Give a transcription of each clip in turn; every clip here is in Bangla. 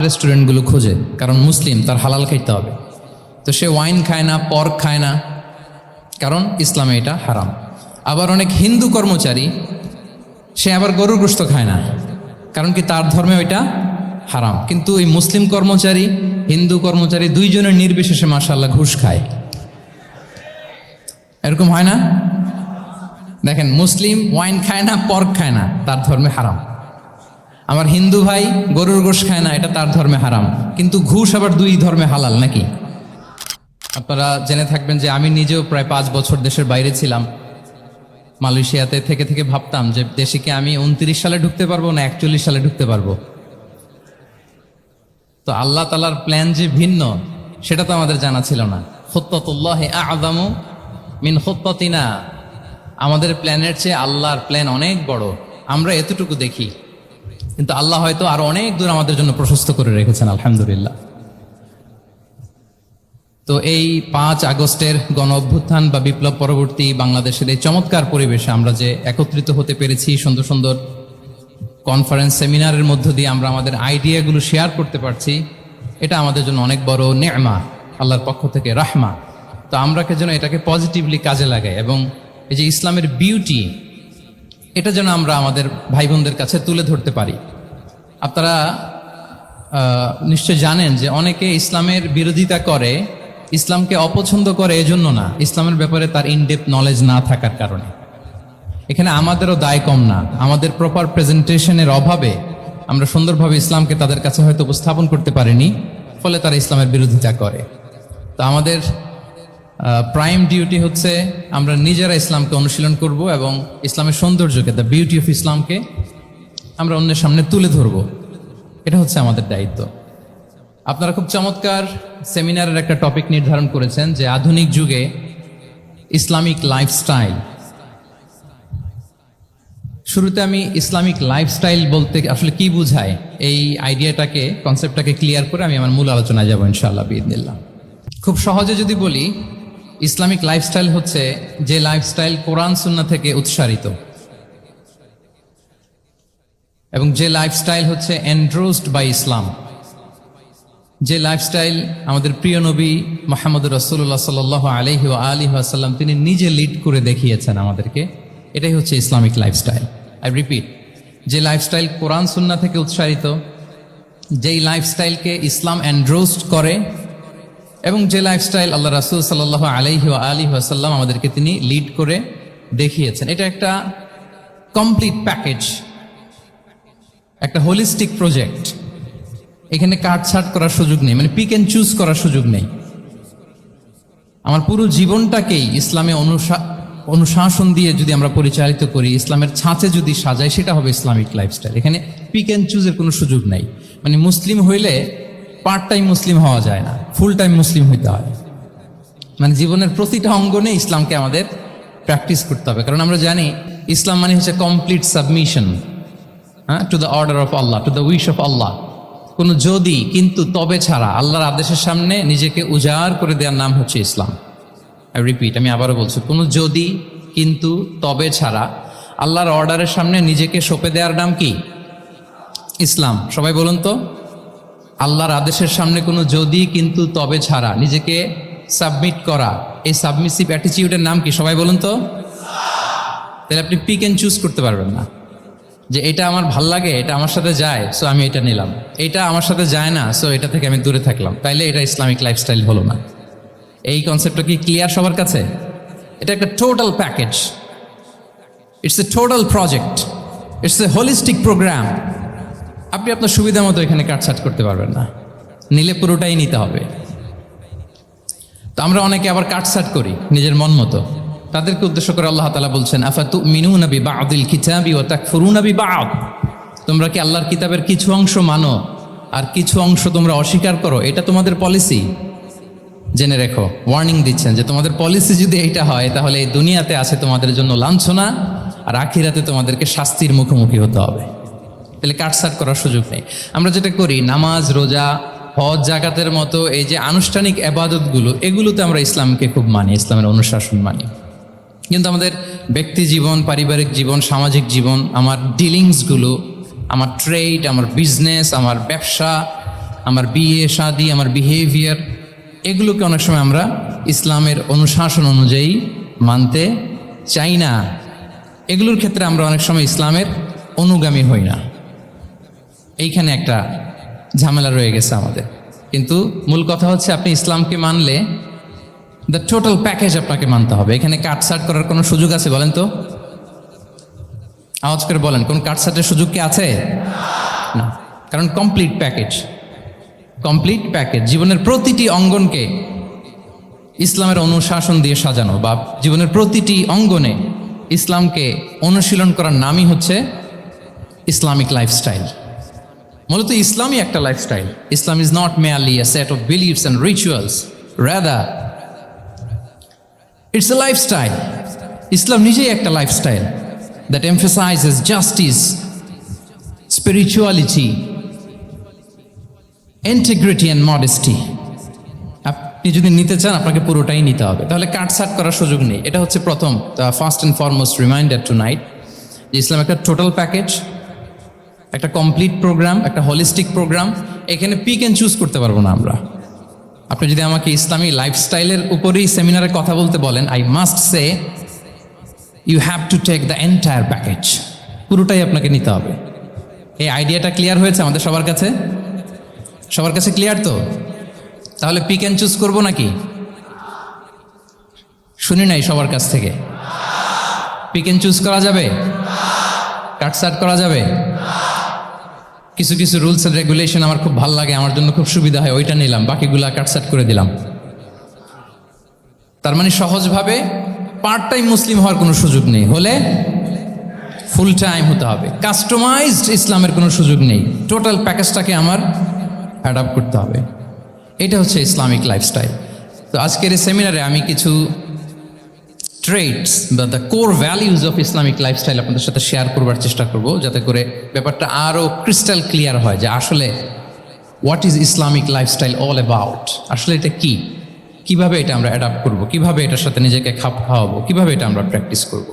রেস্টুরেন্টগুলো খোঁজে, কারণ মুসলিম, তার হালাল খাইতে হবে। তো সে ওয়াইন খায় না, পর্ক খায় না, কারণ ইসলামে এটা হারাম। আবার অনেক হিন্দু কর্মচারী, সে আবার গরুর গোশত খায় না, কারণ কি তার ধর্মে ওইটা হারাম। কিন্তু এই মুসলিম কর্মচারী, হিন্দু কর্মচারী দুইজনের নির্বিশেষে মাশাআল্লাহ ঘুষ খায়। এরকম হয় না? দেখেন, মুসলিম ওয়াইন খায় না, পর্ক খায় না, তার ধর্মে হারাম। আমার হিন্দু ভাই গরুর গোশত খায় না, এটা তার ধর্মে হারাম। কিন্তু ঘুষ আবার দুই ধর্মে হালাল নাকি? আপনারা জেনে থাকবেন যে আমি নিজেও প্রায় 5 বছর দেশের বাইরে ছিলাম। মালয়েশিয়াতে থেকে থেকে ভাবতাম যে দেশে কি আমি 29 সালে ঢুকতে পারবো না 41 সালে ঢুকতে পারবো। তো আল্লাহ তাআলার প্ল্যান যে ভিন্ন, সেটা তো আমাদের জানা ছিল না। খুত্তাতুল্লাহি আ'যামু মিন খুত্তাতিনা, আমাদের প্ল্যানের চেয়ে আল্লাহর প্ল্যান অনেক বড়। আমরা এতটুকু দেখি, কিন্তু আল্লাহ হয়তো আরো অনেক দূর আমাদের জন্য প্রশস্ত করে রেখেছেন, আলহামদুলিল্লাহ। তো এই 5 আগস্টের গণ অভ্যুত্থান বা বিপ্লব পরবর্তী বাংলাদেশের এই চমৎকার পরিবেশে আমরা যে একত্রিত হতে পেরেছি, সুন্দর সুন্দর কনফারেন্স সেমিনারের মধ্য দিয়ে আমরা আমাদের আইডিয়াগুলো শেয়ার করতে পারছি, এটা আমাদের জন্য অনেক বড় নেমা, আল্লাহর পক্ষ থেকে রাহমা। তো আমরা যেন এটাকে পজিটিভলি কাজে লাগাই এবং এই যে ইসলামের বিউটি, এটা যেন আমরা আমাদের ভাই বোনদের কাছে তুলে ধরতে পারি। আপনারা নিশ্চয় জানেন যে অনেকে ইসলামের বিরোধিতা করে, ইসলামকে অপছন্দ করে এজন্য না, ইসলামের ব্যাপারে তার ইনডেপথ নলেজ না থাকার কারণে। এখানে আমাদেরও দায় কম না, আমাদের প্রপার প্রেজেন্টেশনের অভাবে আমরা সুন্দরভাবে ইসলামকে তাদের কাছে হয়তো উপস্থাপন করতে পারিনি, ফলে তারা ইসলামের বিরোধিতা করে। তো আমাদের প্রাইম ডিউটি হচ্ছে আমরা নিজেরা ইসলামকে অনুশীলন করব এবং ইসলামের সৌন্দর্যকে, দ্য বিউটি অফ ইসলামকে আমরা অন্যের সামনে তুলে ধরব। এটা হচ্ছে আমাদের দায়িত্ব। আপনারা খুব চমৎকার সেমিনারের একটা টপিক নির্ধারণ করেছেন যে আধুনিক যুগে ইসলামিক লাইফস্টাইল। শুরুতে আমি ইসলামিক লাইফস্টাইল বলতে আসলে কি বোঝায়, এই আইডিয়াটাকে, কনসেপ্টটাকে ক্লিয়ার করে আমি আমার মূল আলোচনায় যাব ইনশাআল্লাহ বিইذনিল্লাহ। খুব সহজে যদি বলি, ইসলামিক লাইফস্টাইল হচ্ছে যে লাইফস্টাইল কোরআন সুন্নাহ থেকে উৎসারিত এবং যে লাইফস্টাইল হচ্ছে এন্ডোর্সড বাই ইসলাম, যে লাইফস্টাইল আমাদের প্রিয় নবী মুহাম্মদ রাসূলুল্লাহ সাল্লাল্লাহু আলাইহি ওয়া আলিহি ওয়াসাল্লাম তিনি নিজে লিড করে দেখিয়েছেন আমাদেরকে, এটাই হচ্ছে ইসলামিক লাইফস্টাইল। আই রিপিট, যে লাইফস্টাইল কোরআন সুন্নাহ থেকে উৎসারিত, যেই লাইফস্টাইলকে ইসলাম এন্ডোর্সড করে এবং যে লাইফস্টাইল আল্লাহ রাসূল সাল্লাল্লাহু আলাইহি ওয়া আলিহি ওয়াসাল্লাম আমাদেরকে তিনি লিড করে দেখিয়েছেন, এটা একটা কমপ্লিট প্যাকেজ, একটা হোলিস্টিক প্রজেক্ট। এখানে কাটছাট করার সুযোগ নেই, মানে পিক এন্ড চুজ করার সুযোগ নেই। আমার পুরো জীবনটাকেই ইসলামে অনুশাসন দিয়ে যদি আমরা পরিচালিত করি, ইসলামের ছাঁচে যদি সাজাই, সেটা হবে ইসলামিক লাইফস্টাইল। এখানে পিক এন্ড চুজের কোনো সুযোগ নাই। মানে মুসলিম হইলে পার্ট টাইম মুসলিম হওয়া যায় না, ফুল টাইম মুসলিম হইতে হয়। মানে জীবনের প্রতিটা অঙ্গনে ইসলামকে আমাদের প্র্যাকটিস করতে হবে, কারণ আমরা জানি ইসলাম মানে হচ্ছে complete submission to the order of আল্লাহ, টু দ্য উইশ অফ আল্লাহ। কোনো যদি, কিন্তু, তবে ছাড়া আল্লাহর আদেশের সামনে নিজেকে উজাড় করে দেওয়ার নাম হচ্ছে ইসলাম। আই রিপিট, আমি আবারও বলছি, কোনো যদি, কিন্তু, তবে ছাড়া আল্লাহর অর্ডারের সামনে নিজেকে সঁপে দেওয়ার নাম কি? ইসলাম। সবাই বলুন তো, আল্লাহর আদেশের সামনে কোনো যদি, কিন্তু, তবে ছাড়া নিজেকে সাবমিট করা, এই সাবমিসিভ অ্যাটিটিউডের নাম কি? সবাই বলুন তো। তাহলে আপনি পিক এন্ড চুজ করতে পারবেন না যে এটা আমার ভাল লাগে, এটা আমার সাথে যায়, সো আমি এটা নিলাম, এটা আমার সাথে যায় না, সো এটা থেকে আমি দূরে থাকলাম, তাইলে এটা ইসলামিক লাইফস্টাইল হলো না। এই কনসেপ্টটা কি ক্লিয়ার সবার কাছে? এটা একটা total package, it's a total project, it's a holistic programme. আপনি আপনার সুবিধা মতো এখানে কাটছাট করতে পারবেন না, নিলে পুরোটাই নিতে হবে। তো আমরা অনেকে আবার কাটছাট করি নিজের মন মতো, তাদেরকে উদ্দেশ্য করে আল্লাহ তাআলা বলছেন, আফাতুমিনুনা বিবা'দিল কিতাবি ওয়া তাকফুরুনা বিবা'দ, তোমরা কি আল্লাহর কিতাবের কিছু অংশ মানো আর কিছু অংশ তোমরা অস্বীকার করো? এটা তোমাদের পলিসি? জেনে রেখো, ওয়ার্নিং দিচ্ছেন যে তোমাদের পলিসি যদি এইটা হয়, তাহলে এই দুনিয়াতে আছে তোমাদের জন্য লাঞ্ছনা, আর আখিরাতে তোমাদেরকে শাস্তির মুখোমুখি হতে হবে। তাহলে কাটছাট করার সুযোগ নেই। আমরা যেটা করি, নামাজ, রোজা, হজ, জাকাতের মতো এই যে আনুষ্ঠানিক ইবাদতগুলো, এগুলোতে আমরা ইসলামকে খুব মানি, ইসলামের অনুশাসন মানি। কিন্তু আমাদের ব্যক্তি জীবন, পারিবারিক জীবন, সামাজিক জীবন, আমার ডিলিংসগুলো, আমার ট্রেড, আমার বিজনেস, আমার ব্যবসা, আমার বিয়ে শাদী, আমার বিহেভিয়ার, এগুলোকে অনেক সময় আমরা ইসলামের অনুশাসন অনুযায়ী মানতে চাই না। এগুলোর ক্ষেত্রে আমরা অনেক সময় ইসলামের অনুগামী হই না। এইখানে একটা ঝামেলা রয়ে গেছে আমাদের। কিন্তু মূল কথা হচ্ছে, আপনি ইসলামকে মানলে দ্য টোটাল প্যাকেজ আপনাকে মানতে হবে। এখানে কাটছাট করার কোনো সুযোগ আছে বলেন তো? আওয়াজ করে বলেন, কোন কাটছাটের সুযোগ কি আছে? না, কারণ কমপ্লিট প্যাকেজ, কমপ্লিট প্যাকেজ। জীবনের প্রতিটি অঙ্গনকে ইসলামের অনুশাসন দিয়ে সাজানো, বা জীবনের প্রতিটি অঙ্গনে ইসলামকে অনুশীলন করার নামই হচ্ছে ইসলামিক লাইফস্টাইল। মূলত ইসলামই একটা lifestyle. Islam is not merely a set of beliefs and rituals, rather it's a lifestyle. ইসলাম নিজেই একটা lifestyle that emphasizes justice, spirituality, integrity and modesty. আপনি যদি নিতে চান আপনাকে পুরোটাই নিতে হবে, তাহলে কাটছাট করার সুযোগ নেই। এটা হচ্ছে প্রথম, first and foremost reminder tonight, যে ইসলাম একটা টোটাল প্যাকেজ, একটা কমপ্লিট প্রোগ্রাম, একটা হোলিস্টিক প্রোগ্রাম। এখানে পিক অ্যান্ড চুজ করতে পারবো না আমরা। আপনি যদি আমাকে ইসলামী লাইফস্টাইলের উপরেই সেমিনারে কথা বলতে বলেন, I must say you have to take the entire package. পুরোটাই আপনাকে নিতে হবে। এই আইডিয়াটা ক্লিয়ার হয়েছে আমাদের সবার কাছে? সবার কাছে ক্লিয়ার তো? তাহলে পিক অ্যান্ড চুজ করবো নাকি? শুনি নাই সবার কাছ থেকে। পিক অ্যান্ড চুজ করা যাবে? কাটছাট করা যাবে? কিছু কিছু রুলস এন্ড রেগুলেশন আমার খুব ভালো লাগে, আমার জন্য খুব সুবিধা হয়, ওইটা নিলাম, বাকিগুলা কাটছাট করে দিলাম। তার মানে সহজভাবে পার্ট টাইম মুসলিম হওয়ার কোনো সুযোগ নেই, হলে ফুল টাইম হতে হবে। কাস্টমাইজড ইসলামের কোনো সুযোগ নেই, টোটাল প্যাকেজটাকে আমার অ্যাডাপ্ট করতে হবে। এটা হচ্ছে ইসলামিক লাইফস্টাইল। তো আজকের এই সেমিনারে আমি কিছু ট্রেটস বা the core values of Islamic lifestyle আপনাদের সাথে শেয়ার করবার চেষ্টা করব, যাতে করে ব্যাপারটা আরও ক্রিস্টাল ক্লিয়ার হয় যে আসলে what is Islamic lifestyle all about. আসলে এটা কি, কিভাবে এটা আমরা অ্যাডাপ্ট করব, কিভাবে এটার সাথে নিজেকে খাপ খাওয়াবো, কিভাবে এটা আমরা প্র্যাকটিস করব।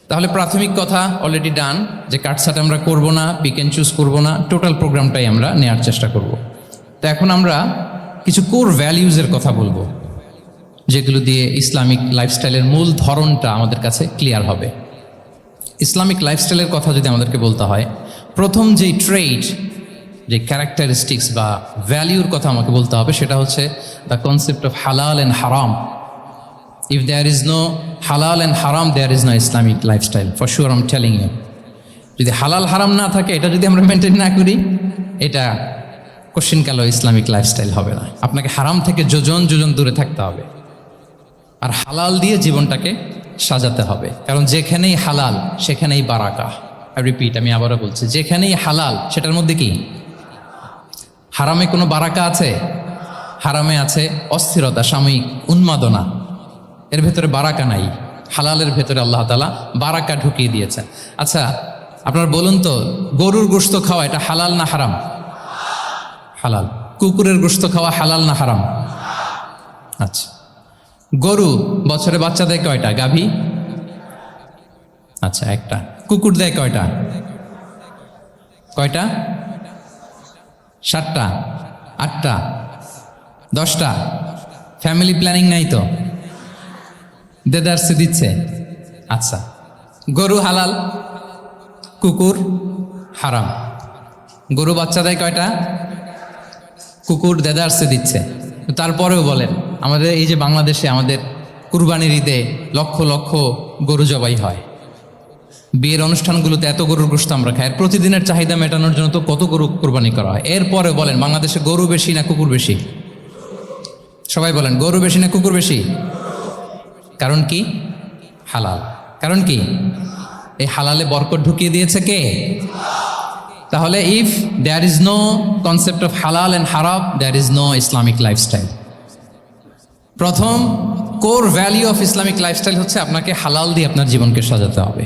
তাহলে প্রাথমিক কথা অলরেডি ডান, যে কাটছাট আমরা করব না, পিক অ্যান্ড চুজ করবো না, টোটাল প্রোগ্রামটাই আমরা নেওয়ার চেষ্টা করব। তো এখন আমরা কিছু কোর ভ্যালিউজের কথা বলবো, যেগুলো দিয়ে ইসলামিক লাইফস্টাইলের মূল ধরনটা আমাদের কাছে ক্লিয়ার হবে। ইসলামিক লাইফস্টাইলের কথা যদি আমাদেরকে বলতে হয়, প্রথম যেই ট্রেট, যে ক্যারেক্টারিস্টিক্স বা ভ্যালিউর কথা আমাকে বলতে হবে, সেটা হচ্ছে দ্য কনসেপ্ট অফ হালাল and haram. If there is no halal and হারাম, there is no Islamic lifestyle, for sure I am telling you. যদি হালাল হারাম না থাকে, এটা যদি আমরা মেনটেন না করি, এটা কোশ্চিন কালো ইসলামিক লাইফস্টাইল হবে না। আপনাকে হারাম থেকে যোজন যোজন দূরে থাকতে হবে, আর হালাল দিয়ে জীবনটাকে সাজাতে হবে। কারণ যেখানেই হালাল সেখানেই বারাকা। রিপিট, আমি আবারও বলছি, যেখানেই হালাল সেটার মধ্যে কি? হারামে কোনো বারাকা আছে? হারামে আছে অস্থিরতা, সাময়িক উন্মাদনা, এর ভেতরে বারাকা নাই। হালালের ভেতরে আল্লাহ তাআলা বারাকা ঢুকিয়ে দিয়েছেন। আচ্ছা, আপনারা বলুন তো, গরুর গোশত খাওয়া এটা হালাল না হারাম? হালাল। কুকুরের গোশত খাওয়া হালাল না হারাম? আচ্ছা, গরু বছরে বাচ্চা দেয় কয়টা? গাভী? আচ্ছা, একটা। কুকুর দেয় কয়টা? কয়টা? 7টা, 8টা, 10টা? ফ্যামিলি প্ল্যানিং নাই তো? দেদারসে দিচ্ছে। আচ্ছা, গরু হালাল, কুকুর হারাম। গরু বাচ্চা দেয় কয়টা? কুকুর দেদারসে দিচ্ছে। তারপরেও বলেন, আমাদের এই যে বাংলাদেশে আমাদের কুরবানির ঈদে লক্ষ লক্ষ গরু জবাই হয়, বিয়ের অনুষ্ঠানগুলোতে এত গরুর গোশত আমরা খাই, আর প্রতিদিনের চাহিদা মেটানোর জন্য তো কত গরু কোরবানি করা হয়। এরপরে বলেন, বাংলাদেশে গরু বেশি না কুকুর বেশি? সবাই বলেন, গরু বেশি না কুকুর বেশি? কারণ কি? হালাল। কারণ কি? এই হালালে বরকত ঢুকিয়ে দিয়েছে কে? তাহলে if there is no concept of হালাল অ্যান্ড হারাম, there is no Islamic lifestyle. প্রথম core value of Islamic lifestyle হচ্ছে আপনাকে হালাল দিয়ে আপনার জীবনকে সাজাতে হবে।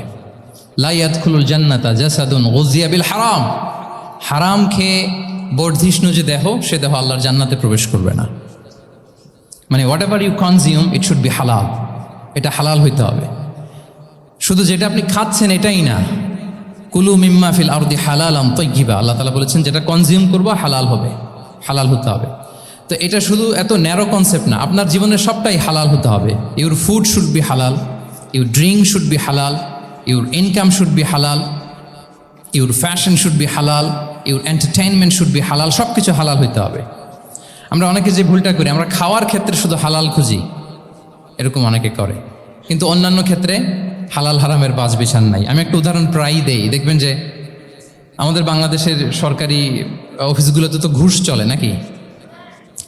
লা ইয়াদখুলুল জান্নাতা জাসাদুন গুযিয়া বিল হারাম। হারাম খেয়ে বর্ধিষ্ণু যে দেহ, সে দেহ আল্লাহর জান্নাতে প্রবেশ করবে না। মানে whatever you consume, it should be halal. এটা হালাল হইতে হবে। শুধু যেটা আপনি খাচ্ছেন এটাই না, কুলু মিম্মা ফিল আরদি হালালান তাইয়্যিবা, আল্লাহ তাআলা বলেছেন যেটা কনজিউম করবো হালাল হবে। হালাল হতে হবে। তো এটা শুধু এত ন্যারো কনসেপ্ট না, আপনার জীবনের সবটাই হালাল হতে হবে। ইউর ফুড শুড বি হালাল, ইউর ড্রিঙ্ক শুড বি হালাল, ইউর ইনকাম শুড বি হালাল, ইউর ফ্যাশন শুড বি হালাল, ইউর এন্টারটেইনমেন্ট শুড বি হালাল, সব কিছু হালাল হইতে হবে। আমরা অনেকে যে ভুলটা করি, আমরা খাওয়ার ক্ষেত্রে শুধু হালাল খুঁজি, এরকম অনেকে করে, কিন্তু অন্যান্য ক্ষেত্রে হালাল হারামের বাজ বিছান নাই। আমি একটা উদাহরণ প্রায়ই দেই, দেখবেন যে আমাদের বাংলাদেশের সরকারি অফিসগুলোতে তো ঘুষ চলে নাকি?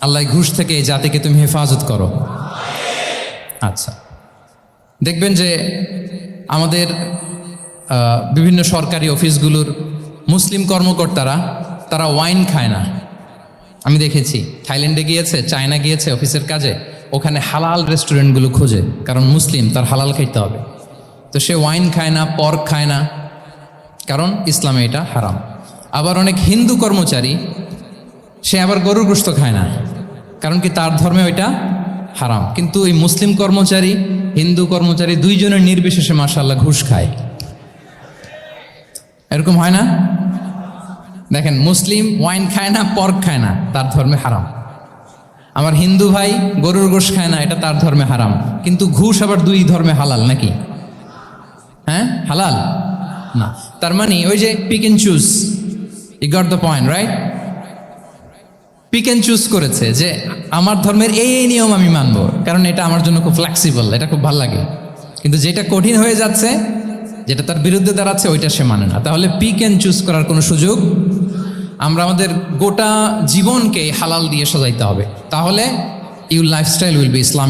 আল্লাহ ঘুষ থেকে এই জাতিকে তুমি হেফাজত করো। আচ্ছা, দেখবেন যে আমাদের বিভিন্ন সরকারি অফিসগুলোর মুসলিম কর্মকর্তারা তারা ওয়াইন খায় না। আমি দেখেছি থাইল্যান্ডে গিয়েছে, চায়না গিয়েছে অফিসের কাজে, ওখানে হালাল রেস্টুরেন্টগুলো খোঁজে, কারণ মুসলিম, তার হালাল খাইতে হবে। তো সে ওয়াইন খায় না, পর্ক খায় না, কারণ ইসলামে এটা হারাম। আবার অনেক হিন্দু কর্মচারী, সে আবার গরুর গোশত খায় না, কারণ কি তার ধর্মে ওইটা হারাম। কিন্তু এই মুসলিম কর্মচারী, হিন্দু কর্মচারী দুইজনের নির্বিশেষে মাশাআল্লাহ ঘুষ খায়। এরকম হয় না? দেখেন, মুসলিম ওয়াইন খায় না, পর্ক খায় না, তার ধর্মে হারাম। আমার হিন্দু ভাই গরুর গোশ খায় না, এটা তার ধর্মে হারাম। কিন্তু ঘুষ আবার দুই ধর্মে হালাল নাকি? হ্যাঁ, হালাল না। তার মানে ওই যে pick and choose, you got the point, right? Pick and choose করেছে যে আমার ধর্মের এই এই নিয়ম আমি মানব, কারণ এটা আমার জন্য খুব ফ্লেক্সিবল, এটা খুব ভালো লাগে। কিন্তু যেটা কঠিন হয়ে যাচ্ছে, যেটা তার বিরুদ্ধে দাঁড়াচ্ছে, ওইটা সে মানে না। তাহলে পিক এন্ড চুজ করার কোনো সুযোগ, আমরা আমাদের গোটা জীবনকে হালাল দিয়ে সাজাইতে হবে, তাহলে your lifestyle will be Islam.